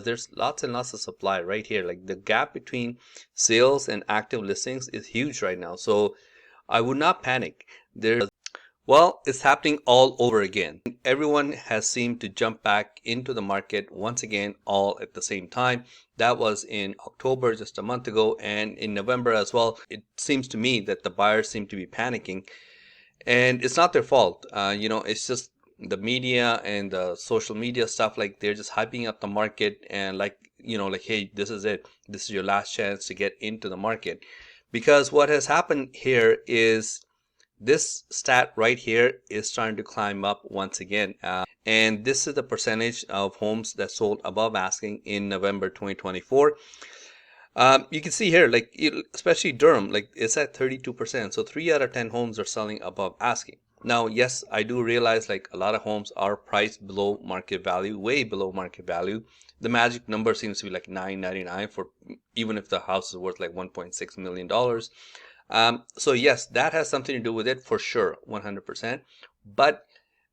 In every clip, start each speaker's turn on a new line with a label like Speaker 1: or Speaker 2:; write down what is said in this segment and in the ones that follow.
Speaker 1: there's lots and lots of supply right here. Like the gap between sales and active listings is huge right now. So I would not panic. Well, it's happening all over again. Everyone has seemed to jump back into the market once again, all at the same time. That was in October, just a month ago, and in November as well. It seems to me that the buyers seem to be panicking, and it's not their fault. It's just the media and the social media stuff. Like they're just hyping up the market, and like, hey, this is it. This is your last chance to get into the market. Because what has happened here is this stat right here is starting to climb up once again. And this is the percentage of homes that sold above asking in November 2024. You can see here, like especially Durham, like it's at 32%. So 3 out of 10 homes are selling above asking. Now, yes, I do realize like a lot of homes are priced below market value, way below market value. The magic number seems to be like $9.99 for even if the house is worth like $1.6 million. So yes, that has something to do with it for sure, 100%. But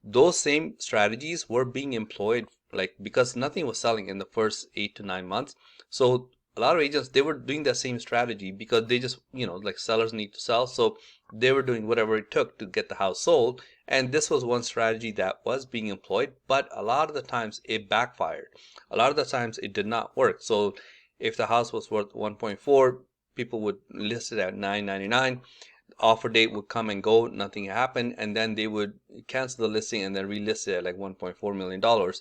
Speaker 1: those same strategies were being employed like because nothing was selling in the first 8 to 9 months. So a lot of agents, they were doing that same strategy because they just, like sellers need to sell. So they were doing whatever it took to get the house sold. And this was one strategy that was being employed, but a lot of the times it backfired. A lot of the times it did not work. So if the house was worth 1.4, people would list it at 9.99. Offer date would come and go, nothing happened, and then they would cancel the listing and then relist it at like $1.4 million.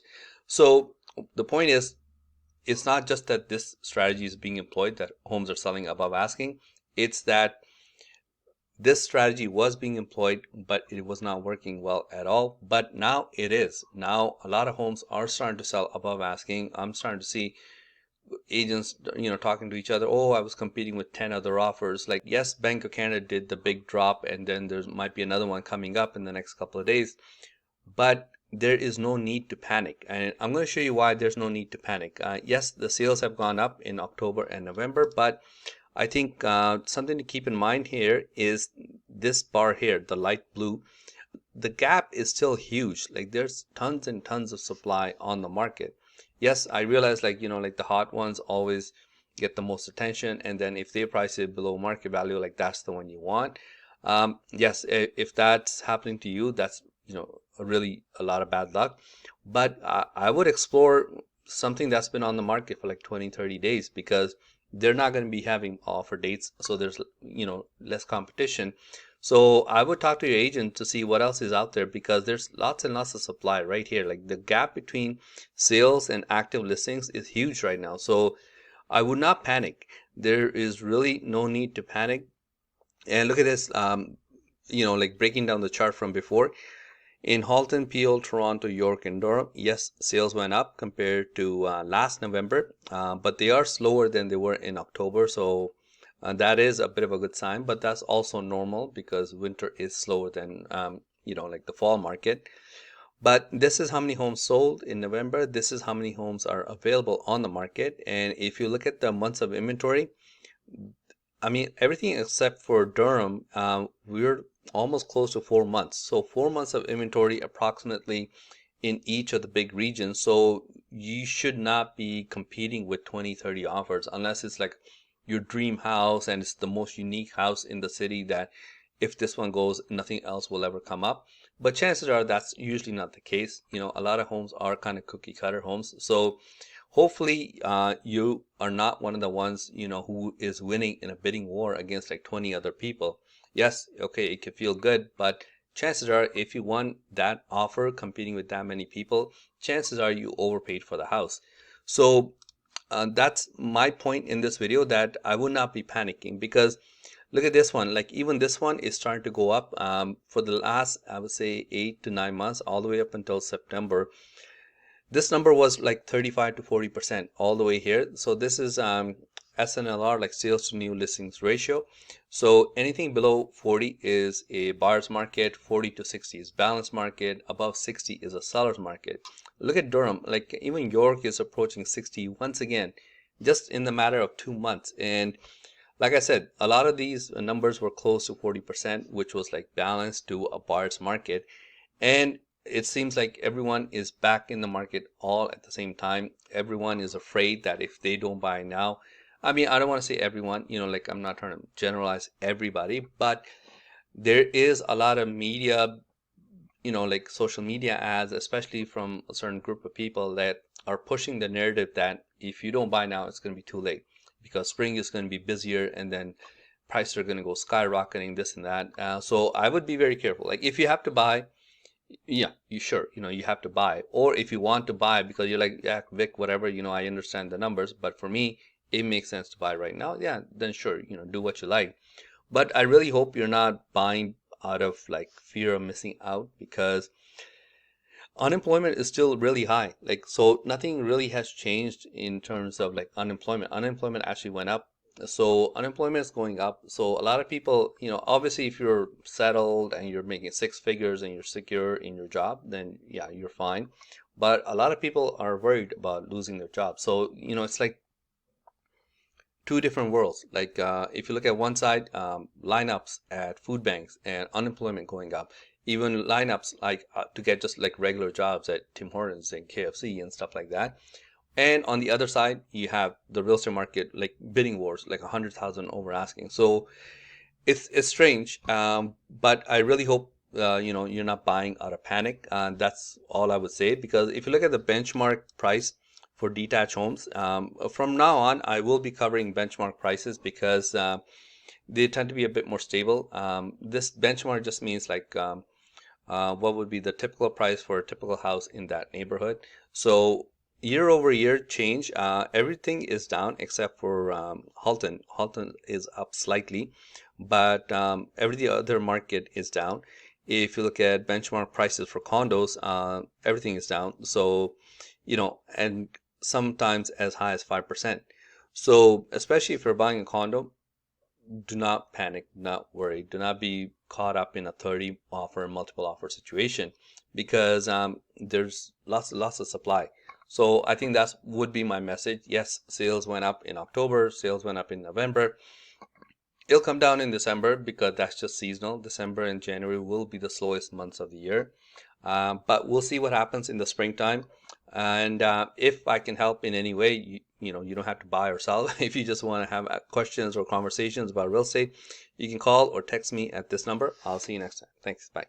Speaker 1: So the point is, it's not just that this strategy is being employed, that homes are selling above asking. It's that this strategy was being employed, but it was not working well at all. But now it is. Now a lot of homes are starting to sell above asking. I'm starting to see agents, talking to each other. Oh, I was competing with 10 other offers. Like, yes, Bank of Canada did the big drop, and then there might be another one coming up in the next couple of days. But there is no need to panic. And I'm going to show you why there's no need to panic. Yes, the sales have gone up in October and November, but I think something to keep in mind here is this bar here, the light blue. The gap is still huge. Like there's tons and tons of supply on the market. Yes, I realize like the hot ones always get the most attention, and then if they price it below market value, like that's the one you want. Yes, if that's happening to you, that's really a lot of bad luck. But I would explore something that's been on the market for like 20-30 days, because they're not going to be having offer dates, so there's less competition. So I would talk to your agent to see what else is out there, because there's lots and lots of supply right here. Like the gap between sales and active listings is huge right now. So I would not panic. There is really no need to panic. And look at this, like breaking down the chart from before. In Halton, Peel, Toronto, York, and Durham, yes, sales went up compared to last November, but they are slower than they were in October. So that is a bit of a good sign, but that's also normal because winter is slower than, like the fall market. But this is how many homes sold in November. This is how many homes are available on the market. And if you look at the months of inventory, I mean, everything except for Durham, we're almost close to 4 months. So 4 months of inventory approximately in each of the big regions. So you should not be competing with 20-30 offers unless it's like your dream house and it's the most unique house in the city that if this one goes, nothing else will ever come up. But chances are that's usually not the case. A lot of homes are kind of cookie cutter homes. So hopefully you are not one of the ones who is winning in a bidding war against like 20 other people. Yes, okay, it could feel good, but chances are if you won that offer competing with that many people, chances are you overpaid for the house. So that's my point in this video, that I would not be panicking, because look at this one. Like even this one is starting to go up for the last, I would say, 8 to 9 months, all the way up until September. This number was like 35 to 40% all the way here. So this is SNLR, like sales to new listings ratio. So anything below 40 is a buyer's market, 40 to 60 is balanced market, above 60 is a seller's market. Look at Durham, like even York is approaching 60 once again, just in the matter of 2 months. And like I said, a lot of these numbers were close to 40%, which was like balanced to a buyer's market. And it seems like everyone is back in the market all at the same time. Everyone is afraid that if they don't buy now, I mean, I don't want to say everyone, like I'm not trying to generalize everybody, but there is a lot of media, like social media ads, especially from a certain group of people that are pushing the narrative that if you don't buy now, it's going to be too late because spring is going to be busier and then prices are going to go skyrocketing, this and that. So I would be very careful. Like if you have to buy, yeah, you have to buy. Or if you want to buy because you're like, yeah, Vic, whatever, I understand the numbers, but for me, it makes sense to buy right now. Yeah, then sure, do what you like. But I really hope you're not buying out of like fear of missing out because unemployment is still really high. Like, so nothing really has changed in terms of like unemployment. Unemployment actually went up. So unemployment is going up. So a lot of people, obviously if you're settled and you're making six figures and you're secure in your job, then yeah, you're fine. But a lot of people are worried about losing their job. So, it's like two different worlds. Like if you look at one side, lineups at food banks and unemployment going up. Even lineups like to get just like regular jobs at Tim Hortons and KFC and stuff like that. And on the other side, you have the real estate market, like bidding wars, like 100,000 over asking. So it's strange, but I really hope you're not buying out of panic. That's all I would say, because if you look at the benchmark price for detached homes, from now on I will be covering benchmark prices because they tend to be a bit more stable. This benchmark just means like what would be the typical price for a typical house in that neighborhood. So year over year change, everything is down except for Halton. Halton is up slightly, but every other market is down. If you look at benchmark prices for condos, everything is down. So, and sometimes as high as 5%. So, especially if you're buying a condo, do not panic, do not worry, do not be caught up in a 30 offer, multiple offer situation because there's lots of supply. So I think that would be my message. Yes, sales went up in October, sales went up in November. It'll come down in December because that's just seasonal. December and January will be the slowest months of the year. But we'll see what happens in the springtime. And if I can help in any way, you don't have to buy or sell. If you just want to have questions or conversations about real estate, you can call or text me at this number. I'll see you next time. Thanks. Bye.